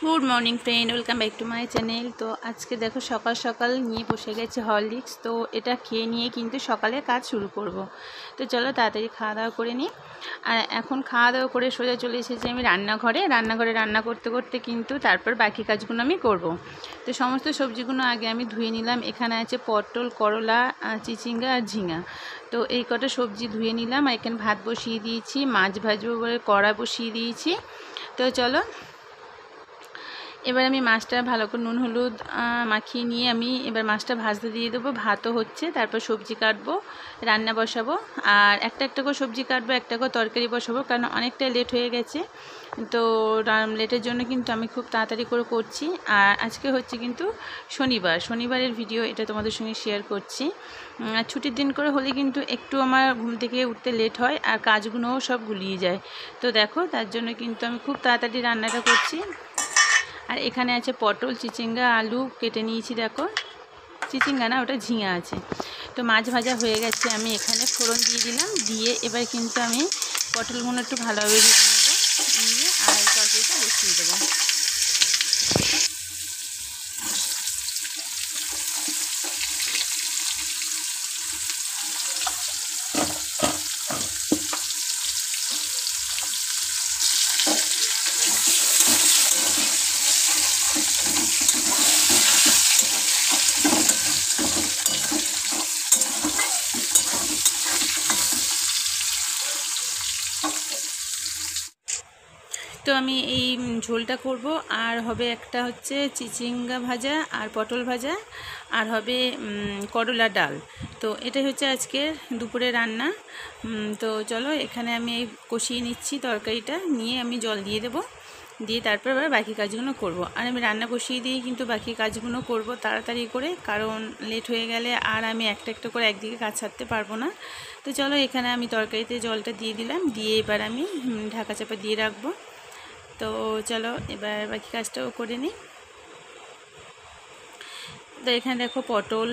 Good morning friend welcome back to my channel. तो आज के देखो सकाल सकाल नहीं बसे गेছে हरलिक्स। तो এটা খেয়ে নিয়ে কিন্তু সকালে কাজ শুরু করব। তো চলো তাড়াতাড়ি খাওয়া দাওয়া করে নিই। আর এখন খাওয়া দাওয়া করে সোজা চলে এসেছি আমি রান্নাঘরে রান্না করতে করতে কিন্তু তারপর বাকি কাজগুলো আমি করব। তো সমস্ত সবজিগুলো আগে আমি ধুয়ে নিলাম। এখানে আছে পটল, করলা, চিচিঙ্গা আর ঝিঙা। তো এই কটা সবজি ধুয়ে নিলাম। আর এখানে ভাত বসিয়ে দিয়েছি, মাছ ভাজবো বলে কড়া বসিয়ে দিয়েছি। তো চলো এবার আমি মাছটা ভালো করে নুন হলুদ মাখিয়ে নিয়ে আমি এবার মাছটা ভাজতে দিয়ে দেবো। ভাতও হচ্ছে, তারপর সবজি কাটবো, রান্না বসাবো। আর একটা করে সবজি কাটবো, একটা করে তরকারি বসাবো, কারণ অনেকটাই লেট হয়ে গেছে। তো লেটের জন্য কিন্তু আমি খুব তাড়াতাড়ি করে করছি। আর আজকে হচ্ছে কিন্তু শনিবারের ভিডিও, এটা তোমাদের সঙ্গে শেয়ার করছি। ছুটির দিন করে হলে কিন্তু একটু আমার ঘুম থেকে উঠতে লেট হয় আর কাজগুলোও সব গুলিয়ে যায়। তো দেখো তার জন্য কিন্তু আমি খুব তাড়াতাড়ি রান্নাটা করছি। আর এখানে আছে পটল, চিচিঙ্গা, আলু কেটে নিয়েছি। দেখো চিচিঙ্গা না, ওটা ঝিঙা আছে। তো মাছ ভাজা হয়ে গেছে, আমি এখানে ফোড়ন দিয়ে দিলাম। দিয়ে এবার কিন্তু আমি পটলগুলো একটু ভালোভাবে ভেজে নেবো, নিয়ে আর তরকারিটা বসিয়ে দেবো। তো আমি এই ঝোলটা করব। আর হবে একটা হচ্ছে চিচিঙ্গা ভাজা আর পটল ভাজা, আর হবে করলা ডাল। তো এটাই হচ্ছে আজকে দুপুরে রান্না। তো চলো এখানে আমি এই কষিয়ে নিচ্ছি তরকারিটা, নিয়ে আমি জল দিয়ে দেবো, দিয়ে তারপর আবার বাকি কাজগুলো করব। আর আমি রান্না বসিয়ে দিয়ে কিন্তু বাকি কাজগুলো করব তাড়াতাড়ি করে, কারণ লেট হয়ে গেলে আর আমি একটা করে একদিকে কাজ ছাড়তে পারবো না। তো চলো এখানে আমি তরকারিতে জলটা দিয়ে দিলাম, দিয়ে এবার আমি ঢাকা চাপা দিয়ে রাখবো। তো চলো এবার বাকি কাজটাও করে নিই। তো এখানে দেখো পটল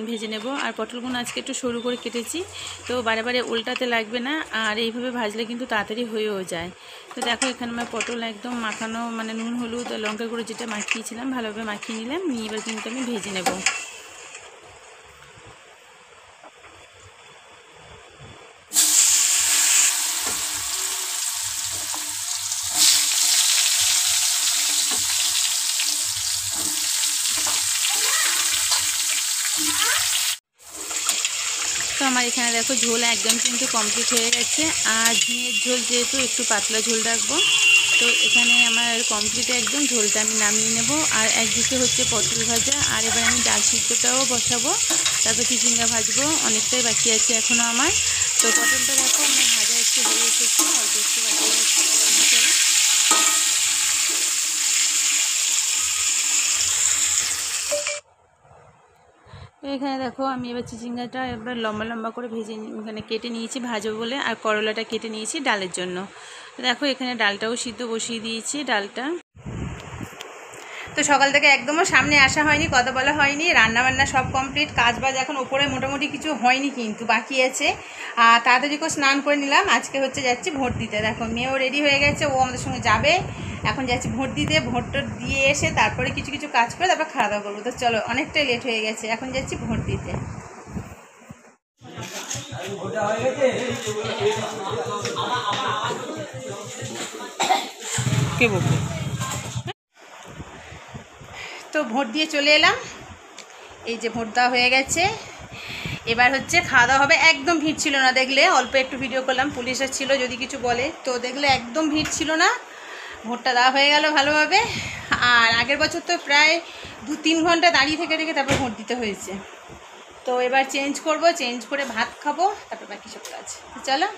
ভেজে নেব। আর পটলগুলো আজকে একটু সরু করে কেটেছি, তো বারে উল্টাতে লাগবে না, আর এইভাবে ভাজলে কিন্তু তাড়াতাড়ি হয়েও যায়। তো দেখো এখানে আমার পটল একদম মাখানো, মানে নুন হলুদ লঙ্কা গুঁড়ো যেটা মাখিয়েছিলাম ভালোভাবে মাখিয়ে নিলাম, নিয়ে এবার কিন্তু আমি ভেজে নেব। তো আমার এখানে দেখো ঝোল একদম কিন্তু কমপ্লিট হয়ে গেছে। আর ঝিঙের ঝোল যেহেতু একটু পাতলা ঝোল রাখবো, তো এখানে আমার কমপ্লিট একদম ঝোলটা আমি নামিয়ে নেব। আর একদিকে হচ্ছে পটল ভাজা, আর এবার আমি ডাল সিদ্ধটাও বসাবো, তারপর চিচিঙ্গা ভাজবো, অনেকটাই বাকি আছে এখনও আমার। তো পটলটা দেখো আমার ভাজা একটু হয়ে এসেছে, অল্প একটু বাকি আছে। তো এখানে দেখো আমি এবার চিচিঙ্গাটা এবার লম্বা করে ভেজে এখানে কেটে নিয়েছি ভাজবো বলে, আর করলাটা কেটে নিয়েছি ডালের জন্য। তো দেখো এখানে ডালটাও সিদ্ধ বসিয়ে দিয়েছি। ডালটা তো সকাল থেকে একদমও সামনে আসা হয়নি, কথা বলা হয়নি, রান্নাবান্না সব কমপ্লিট, কাজবাজ এখন ওপরে মোটামুটি কিছু হয়নি, কিন্তু বাকি আছে। আর তাড়াতাড়ি করে স্নান করে নিলাম। আজকে হচ্ছে যাচ্ছি ভোট দিতে। দেখো মেয়েও রেডি হয়ে গেছে, ও আমাদের সঙ্গে যাবে। এখন যাচ্ছি ভোট দিতে। ভোটটা দিয়ে এসে তারপরে কিছু কাজ করে তারপর খাওয়া দাওয়া করবো। তো চলো অনেকটাই লেট হয়ে গেছে, এখন যাচ্ছি ভোট দিতে। কে বলবে? তো ভোট দিয়ে চলে এলাম, এই যে ভোট দেওয়া হয়ে গেছে। এবার হচ্ছে খাওয়া দাওয়া হবে। একদম ভিড় ছিল না, দেখলে অল্প একটু ভিডিও করলাম, পুলিশরা ছিল যদি কিছু বলে। তো দেখলে একদম ভিড় ছিল না, ভোটটা দেওয়া হয়ে গেল ভালোভাবে। আর আগের বছর তো প্রায় 2-3 ঘন্টা দাঁড়িয়ে থেকে তারপর ভোট দিতে হয়েছে। তো এবার চেঞ্জ করব, চেঞ্জ করে ভাত খাবো, তারপর বাকি সব কাজ। চলো।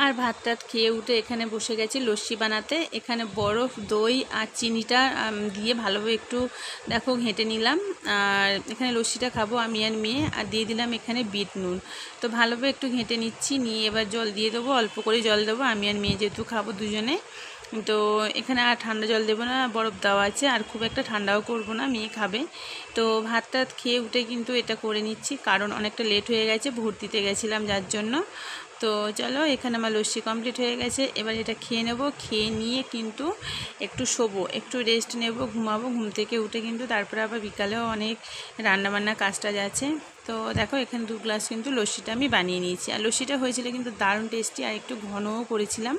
আর ভাত টাত খেয়ে উঠে এখানে বসে গেছি লস্যি বানাতে। এখানে বরফ, দই আর চিনিটা দিয়ে ভালোভাবে একটু দেখো ঘেঁটে নিলাম। আর এখানে লস্যিটা খাবো আমি আর মেয়ে। আর দিয়ে দিলাম এখানে বিট নুন। তো ভালোভাবে একটু ঘেঁটে নিচ্ছি, নিয়ে এবার জল দিয়ে দেবো, অল্প করে জল দেবো, আমি আর মেয়ে যেহেতু খাবো দুজনে। তো এখানে আর ঠান্ডা জল দেবো না, বরফ দেওয়া আছে। আর খুব একটা ঠান্ডাও করব না, মেয়ে খাবে। তো ভাত টাত খেয়ে উঠে কিন্তু এটা করে নিচ্ছি, কারণ অনেকটা লেট হয়ে গেছে, ভোট দিতে গেছিলাম যার জন্য। তো চলো, এখানে আমার লস্যি কমপ্লিট হয়ে গেছে। এবার এটা খেয়ে নেব, খেয়ে নিয়ে কিন্তু একটু শোবো, একটু রেস্ট নেব, ঘুমাবো। ঘুম থেকে উঠে কিন্তু তারপরে আবার বিকালেও অনেক রান্নাবান্না কাজটা যাচ্ছে। তো দেখো, এখানে 2 গ্লাস কিন্তু লস্যিটা আমি বানিয়ে নিয়েছি। আর লস্যিটা হয়েছিল কিন্তু দারুণ টেস্টি, আর একটু ঘনও করেছিলাম।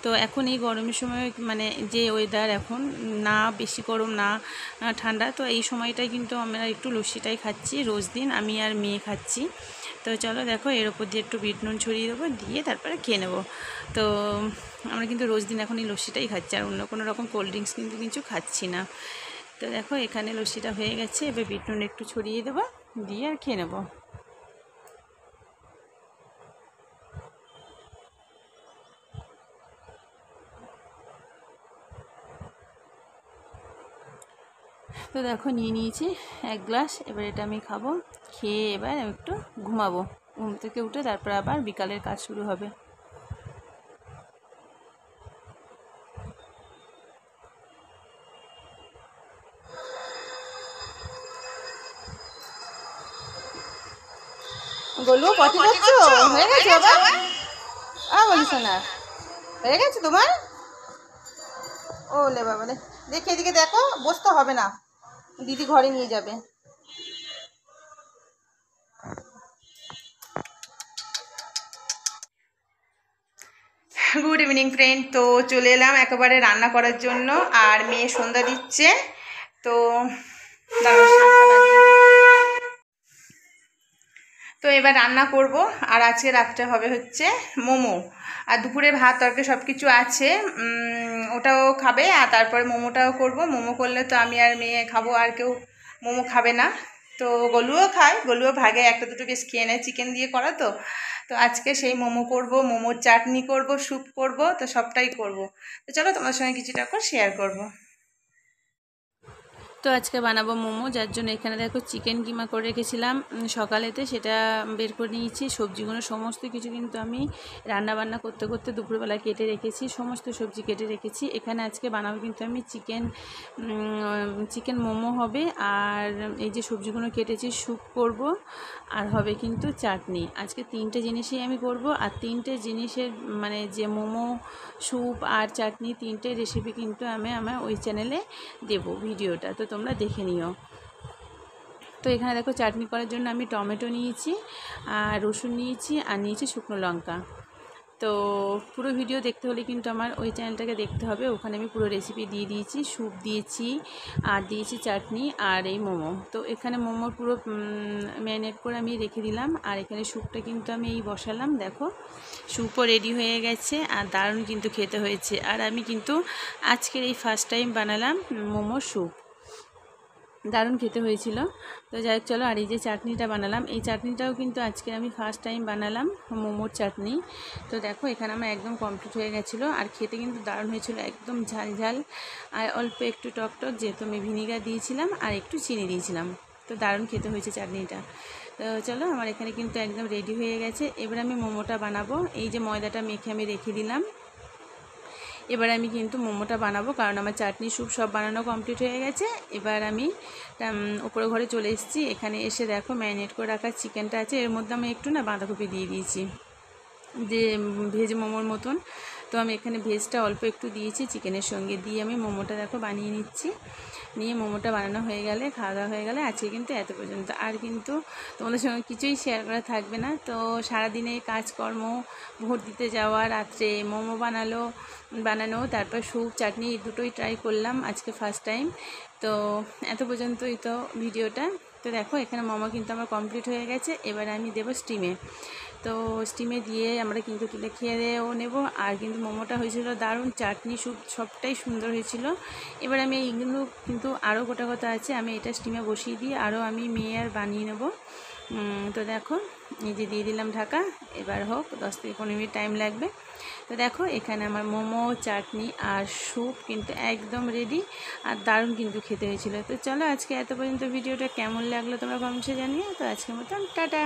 তো এখন এই গরমের সময় মানে যে ওয়েদার এখন, না বেশি গরম না ঠান্ডা, তো এই সময়টাই কিন্তু আমরা একটু লস্যিটাই খাচ্ছি রোজ দিন, আমি আর মেয়ে খাচ্ছি। তো চলো দেখো, এর ওপর দিয়ে একটু বিট নুন ছড়িয়ে দেবো, দিয়ে তারপরে খেয়ে নেবো। তো আমরা কিন্তু রোজ দিন এখন এই লস্যিটাই খাচ্ছি, আর অন্য কোনো রকম কোল্ড ড্রিঙ্কস কিন্তু কিছু খাচ্ছি না। তো দেখো, এখানে লস্যিটা হয়ে গেছে, এবার বিট নুন একটু ছড়িয়ে দেবো, দিয়ে আর খেয়ে নেবো। তো দেখো, নিয়ে নিয়েছি 1 গ্লাস, এবার এটা আমি খাবো। খেয়ে এবার একটু ঘুমাবো। ঘুম থেকে উঠে তারপর আবার বিকালের কাজ শুরু হবে। গোলু, পটি করছো? হয়ে গেছে বাবা? বলিস না, হয়ে গেছে তোমার? ওলে বাবা রে, দেখি এদিকে দেখো, বসতে হবে না, দিদি ঘরে নিয়ে যাবে। Good evening friend. তো চলে এলাম একেবারে রান্না করার জন্য, আর মেয়ে সন্ধ্যা দিচ্ছে। তো তো এবার রান্না করব, আর আজকে রাত্রে হবে হচ্ছে মোমো, আর দুপুরে ভাত তরকারি সব কিছু আছে, ওটাও খাবে, আর তারপরে মোমোটাও করব। মোমো করলে তো আমি আর মেয়ে খাবো, আর কেউ মোমো খাবে না। তো গলুও খায়, গলুও ভাগে একটা দুটো বেশ খেয়ে নেয়, চিকেন দিয়ে করা তো। তো আজকে সেই মোমো করব, মোমোর চাটনি করব, স্যুপ করব, তো সবটাই করব। তো চলো, তোমার সঙ্গে কিছুটা শেয়ার করব। তো আজকে বানাবো মোমো, যার জন্য এখানে দেখো চিকেন কিমা করে রেখেছিলাম সকালেতে, সেটা বের করে নিয়েছি। সবজিগুলো সমস্ত কিছু কিন্তু আমি রান্না বান্না করতে করতে দুপুরবেলা কেটে রেখেছি, সমস্ত সবজি কেটে রেখেছি। এখানে আজকে বানাবো কিন্তু আমি চিকেন মোমো হবে, আর এই যে সবজিগুলো কেটেছি স্যুপ করব, আর হবে কিন্তু চাটনি। আজকে 3টে জিনিসই আমি করব, আর 3টে জিনিসের মানে যে মোমো, স্যুপ আর চাটনি 3টে রেসিপি কিন্তু আমি আমার ওই চ্যানেলে দেব ভিডিওটা, তো তোমরা দেখে নিও। তো এখানে দেখো, চাটনি করার জন্য আমি টমেটো নিয়েছি, আর রসুন নিয়েছি, আর নিয়েছি শুকনো লঙ্কা। তো পুরো ভিডিও দেখতে হলে কিন্তু আমার ওই চ্যানেলটাকে দেখতে হবে, ওখানে আমি পুরো রেসিপি দিয়ে দিয়েছি। স্যুপ দিয়েছি, আর দিয়েছি চাটনি, আর এই মোমো। তো এখানে মোমোর পুরো ম্যারিনেট করে আমি রেখে দিলাম, আর এখানে স্যুপটা কিন্তু আমি এই বসালাম। দেখো, স্যুপও রেডি হয়ে গেছে, আর দারুণ কিন্তু খেতে হয়েছে। আর আমি কিন্তু আজকের এই ফার্স্ট টাইম বানালাম মোমো স্যুপ, দারুণ খেতে হয়েছিল। তো যাই হোক, চলো, আর এই যে চাটনিটা বানালাম, এই চাটনিটাও কিন্তু আজকে আমি ফার্স্ট টাইম বানালাম, মোমোর চাটনি। তো দেখো, এখানে আমার একদম কমপ্লিট হয়ে গেছিলো, আর খেতে কিন্তু দারুণ হয়েছিল, একদম ঝাল ঝাল, আর অল্প একটু টক টক, যেহেতু আমি ভিনিগার দিয়েছিলাম আর একটু চিনি দিয়েছিলাম। তো দারুণ খেতে হয়েছে চাটনিটা। তো চলো, আমার এখানে কিন্তু একদম রেডি হয়ে গেছে। এবার আমি মোমোটা বানাবো। এই যে ময়দাটা মেখে আমি রেখে দিলাম, এবার আমি কিন্তু মোমোটা বানাবো, কারণ আমার চাটনি স্যুপ সব বানানো কমপ্লিট হয়ে গেছে। এবার আমি উপরে ঘরে চলে এসেছি। এখানে এসে দেখো, ম্যারিনেট করে রাখা চিকেনটা আছে, এর মধ্যে আমি একটু বাঁধাকপি দিয়ে দিয়েছি, যে ভেজ মোমোর মতন। তো আমি এখানে ভেজটা অল্প একটু দিয়েছি, চিকেনের সঙ্গে দিয়ে আমি মোমোটা দেখো বানিয়ে নিচ্ছি। নিয়ে মোমোটা বানানো হয়ে গেলে, খাওয়া দাওয়া হয়ে গেলে, আজকে কিন্তু এত পর্যন্ত। আর কিন্তু তোমাদের সঙ্গে কিছুই শেয়ার করা থাকবে না। তো সারাদিনে কাজকর্ম, ভোট দিতে যাওয়া, রাত্রে মোমো বানানো, তারপর স্যুপ, চাটনি, দুটোই ট্রাই করলাম আজকে ফার্স্ট টাইম। তো এত পর্যন্তই তো ভিডিওটা। তো দেখো, এখানে মোমো কিন্তু আমার কমপ্লিট হয়ে গেছে। এবার আমি দেবো স্টিমে। তো স্টিমে দিয়ে আমরা কিন্তু তুলে খেয়েও নেব। আর কিন্তু মোমোটা হয়েছিল দারুণ, চাটনি স্যুপ সবটাই সুন্দর হয়েছিল। এবার আমি এইগুলো কিন্তু আরও গোটা কথা আছে, আমি এটা স্টিমে বসিয়ে দিয়ে আরও আমি মেয়ে আর বানিয়ে নেব। তো দেখো, এই যে দিয়ে দিলাম ঢাকা, এবার হোক, 10 থেকে 15 মিনিট টাইম লাগবে। তো দেখো, এখানে আমার মোমো, চাটনি আর স্যুপ কিন্তু একদম রেডি, আর দারুণ কিন্তু খেতে হয়েছিল। তো চলো, আজকে এত পর্যন্ত ভিডিওটা কেমন লাগলো তোমরা কমেন্টে জানিও। তো আজকের মতন টাটা।